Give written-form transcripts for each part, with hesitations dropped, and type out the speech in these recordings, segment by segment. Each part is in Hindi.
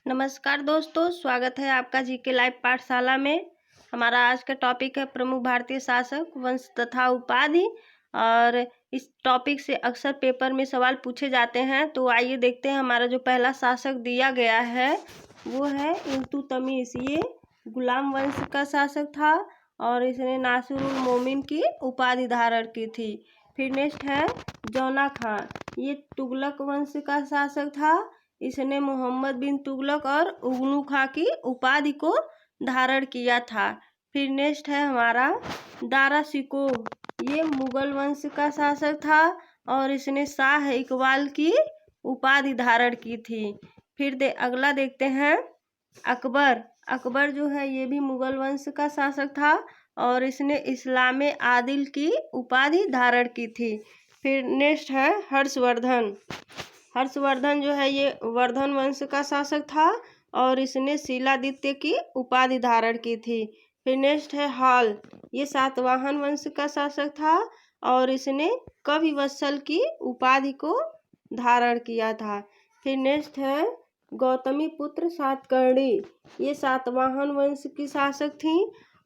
नमस्कार दोस्तों, स्वागत है आपका जीके लाइव पाठशाला में। हमारा आज का टॉपिक है प्रमुख भारतीय शासक, वंश तथा उपाधि। और इस टॉपिक से अक्सर पेपर में सवाल पूछे जाते हैं। तो आइए देखते हैं। हमारा जो पहला शासक दिया गया है वो है इल्तुतमिश। ये गुलाम वंश का शासक था और इसने नासिरुल मोमिन की उपाधि धारण की थी। फिर नेक्स्ट है जौना खान। ये तुगलक वंश का शासक था। इसने मोहम्मद बिन तुगलक और उगनू खां की उपाधि को धारण किया था। फिर नेक्स्ट है हमारा दारा शिकोह। ये मुगल वंश का शासक था और इसने शाह इकबाल की उपाधि धारण की थी। फिर अगला देखते हैं अकबर। अकबर जो है ये भी मुगल वंश का शासक था और इसने इस्लाम आदिल की उपाधि धारण की थी। फिर नेक्स्ट है हर्षवर्धन। हर्षवर्धन जो है ये वर्धन वंश का शासक था और इसने शिलादित्य की उपाधि धारण की थी। फिर नेक्स्ट है हाल। ये सातवाहन वंश का शासक था और इसने कविवत्सल की उपाधि को धारण किया था। फिर नेक्स्ट है गौतमी पुत्र सातकर्णी। ये सातवाहन वंश की शासक थी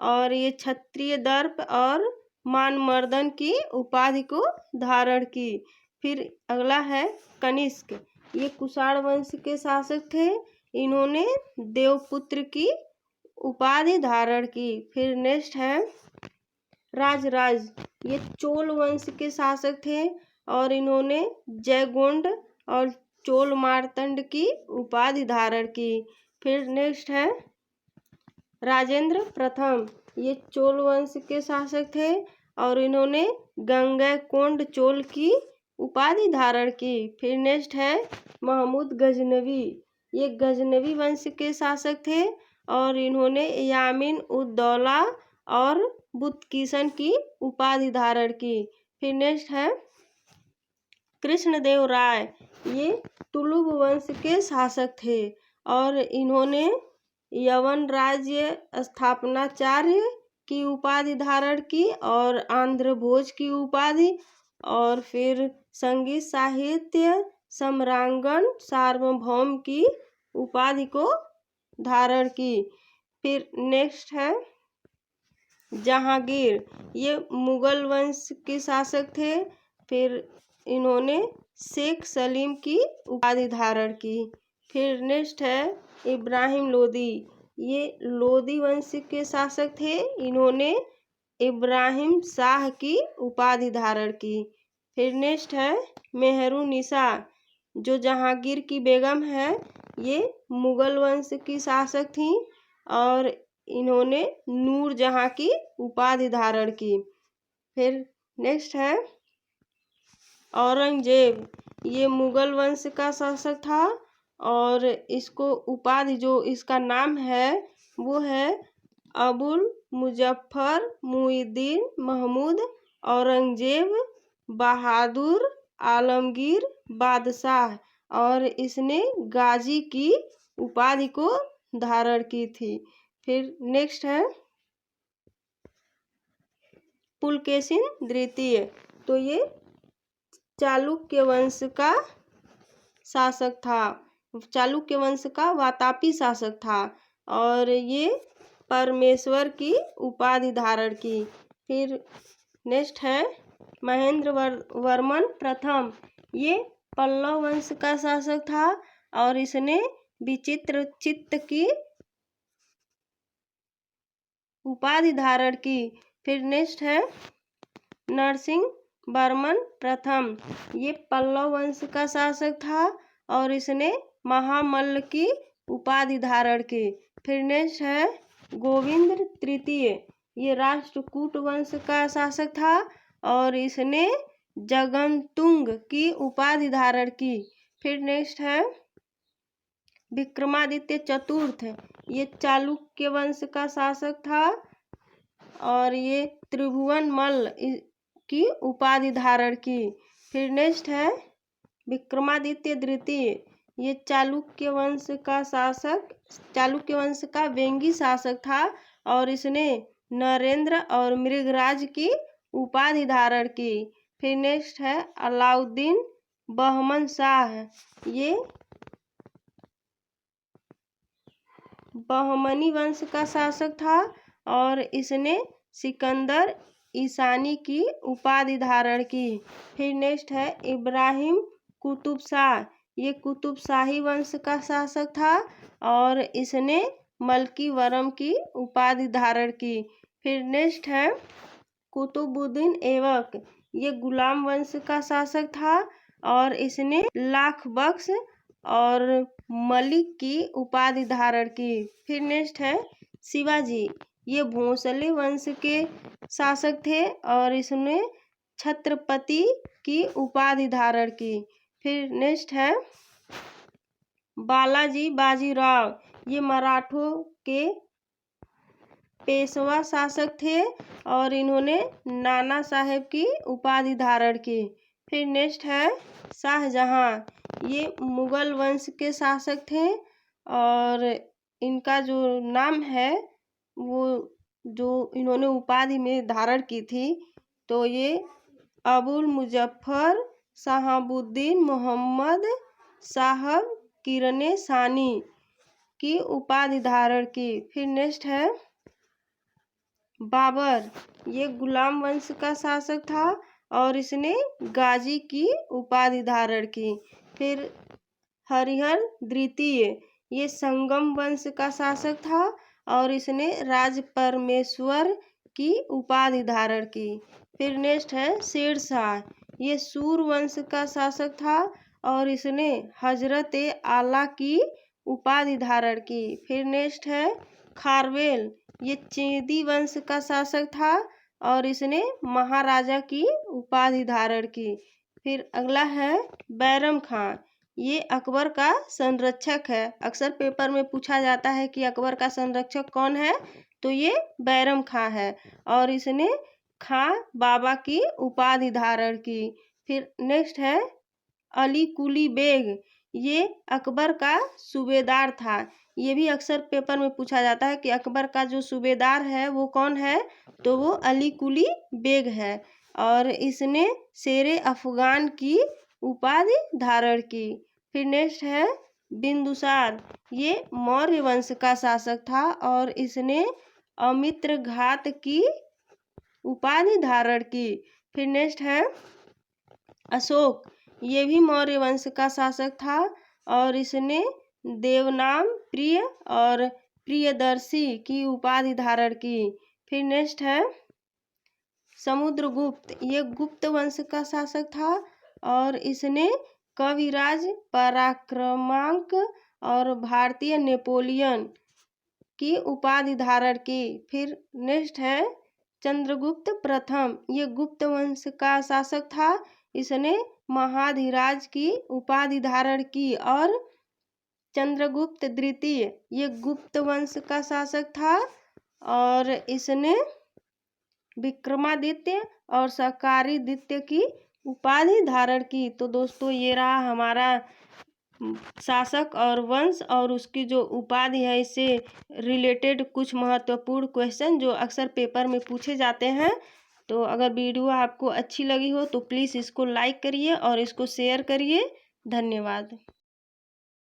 और ये क्षत्रिय दर्प और मानमर्दन की उपाधि को धारण की। फिर अगला है कनिष्क। ये कुषाण वंश के शासक थे। इन्होंने देवपुत्र की उपाधि धारण की। फिर नेक्स्ट है राजराज। ये चोल वंश के शासक थे और इन्होंने जयगोंड और चोल मार्तंड की उपाधि धारण की। फिर नेक्स्ट है राजेंद्र प्रथम। ये चोल वंश के शासक थे और इन्होंने गंगैकोंड चोल की उपाधि धारण की। फिर नेक्स्ट है महमूद गजनवी। ये गजनवी वंश के शासक थे और इन्होंने यामीन उद दौला और बुतकिशन की उपाधि धारण की। फिर नेक्स्ट है कृष्णदेव राय। ये तुलुग वंश के शासक थे और इन्होंने यवन राज्य स्थापनाचार्य की उपाधि धारण की और आंध्र भोज की उपाधि और फिर संगीत साहित्य सम्रांगण सार्वभौम की उपाधि को धारण की। फिर नेक्स्ट है जहांगीर। ये मुगल वंश के शासक थे। फिर इन्होंने शेख सलीम की उपाधि धारण की। फिर नेक्स्ट है इब्राहिम लोदी। ये लोदी वंश के शासक थे। इन्होंने इब्राहिम शाह की उपाधि धारण की। फिर नेक्स्ट है मेहरुनिसा जो जहांगीर की बेगम है। ये मुगल वंश की शासक थी और इन्होंने नूर जहां की उपाधि धारण की। फिर नेक्स्ट है औरंगजेब। ये मुगल वंश का शासक था और इसको उपाधि जो इसका नाम है वो है अबुल मुजफ्फर मुइद्दीन महमूद औरंगजेब बहादुर आलमगीर बादशाह और इसने गाजी की उपाधि को धारण की थी। फिर नेक्स्ट है पुलकेशिन द्वितीय। तो ये चालुक्य वंश का शासक था। चालुक्य वंश का वातापी शासक था और ये परमेश्वर की उपाधि धारण की। फिर नेक्स्ट है महेंद्र वर्मन प्रथम। ये पल्लव वंश का शासक था और इसने विचित्र चित्त की उपाधि धारण की। फिर नेक्स्ट है नरसिंह वर्मन प्रथम। ये पल्लव वंश का शासक था और इसने महामल्ल की उपाधि धारण की। फिर नेक्स्ट है गोविंद तृतीय। ये राष्ट्रकूट वंश का शासक था और इसने जगनतुंग की उपाधि धारण की। फिर नेक्स्ट है विक्रमादित्य चतुर्थ। ये चालुक्य वंश का शासक था और ये त्रिभुवन मल्ल की उपाधि धारण की। फिर नेक्स्ट है विक्रमादित्य द्वितीय। ये चालुक्य वंश का शासक, चालुक्य वंश का वेंगी शासक था और इसने नरेंद्र और मृगराज की उपाधि धारण की। फिर नेक्स्ट है अलाउद्दीन बहमन शाह। ये बहमनी वंश का शासक था और इसने सिकंदर ईसानी की उपाधि धारण की। फिर नेक्स्ट है इब्राहिम कुतुब शाह, ये कुतुब शाही वंश का शासक था और इसने मलकी वरम की उपाधि धारण की। फिर नेक्स्ट है कुतुबुद्दीन ऐबक, ये गुलाम वंश का शासक था और इसने लाख बख्श और मलिक की उपाधि धारण की। फिर नेक्स्ट है शिवाजी, ये भोसले वंश के शासक थे और इसने छत्रपति की उपाधि धारण की। फिर नेक्स्ट है बालाजी बाजीराव, ये मराठों के पेशवा शासक थे और इन्होंने नाना साहेब की उपाधि धारण की। फिर नेक्स्ट है शाहजहां, ये मुगल वंश के शासक थे और इनका जो नाम है वो जो इन्होंने उपाधि में धारण की थी तो ये अबुल मुजफ्फर शहाबुद्दीन मोहम्मद साहब किरने सानी की उपाधि धारण की। फिर नेक्स्ट है बाबर, ये गुलाम वंश का शासक था और इसने गाजी की उपाधि धारण की। फिर हरिहर द्वितीय, ये संगम वंश का शासक था और इसने राज परमेश्वर की उपाधि धारण की। फिर नेक्स्ट है शेरशाह, ये सूर वंश का शासक था और इसने हजरत आला की उपाधि धारण की। फिर नेक्स्ट है खारवेल, ये चेदी वंश का शासक था और इसने महाराजा की उपाधि धारण की। फिर अगला है बैरम खां, ये अकबर का संरक्षक है। अक्सर पेपर में पूछा जाता है कि अकबर का संरक्षक कौन है, तो ये बैरम खां है और इसने खां बाबा की उपाधि धारण की। फिर नेक्स्ट है अली कुली बेग, ये अकबर का सूबेदार था। ये भी अक्सर पेपर में पूछा जाता है कि अकबर का जो सूबेदार है वो कौन है, तो वो अली कुली बेग है और इसने शेरे अफगान की उपाधि धारण की। फिर नेक्स्ट है बिंदुसार, ये मौर्य वंश का शासक था और इसने अमित्र घात की उपाधि धारण की। फिर नेक्स्ट है अशोक, ये भी मौर्य वंश का शासक था और इसने देवनाम प्रिय और प्रियदर्शी की उपाधि धारण की। फिर नेक्स्ट है समुद्रगुप्त, ये गुप्त वंश का शासक था और इसने कविराज पराक्रमांक और भारतीय नेपोलियन की उपाधि धारण की। फिर नेक्स्ट है चंद्रगुप्त प्रथम, ये गुप्त वंश का शासक था, इसने महाधिराज की उपाधि धारण की। और चंद्रगुप्त द्वितीय, ये गुप्त वंश का शासक था और इसने विक्रमादित्य और सहकारिदित्य की उपाधि धारण की। तो दोस्तों ये रहा हमारा शासक और वंश और उसकी जो उपाधि है, इससे रिलेटेड कुछ महत्वपूर्ण क्वेश्चन जो अक्सर पेपर में पूछे जाते हैं। तो अगर वीडियो आपको अच्छी लगी हो तो प्लीज़ इसको लाइक करिए और इसको शेयर करिए। धन्यवाद।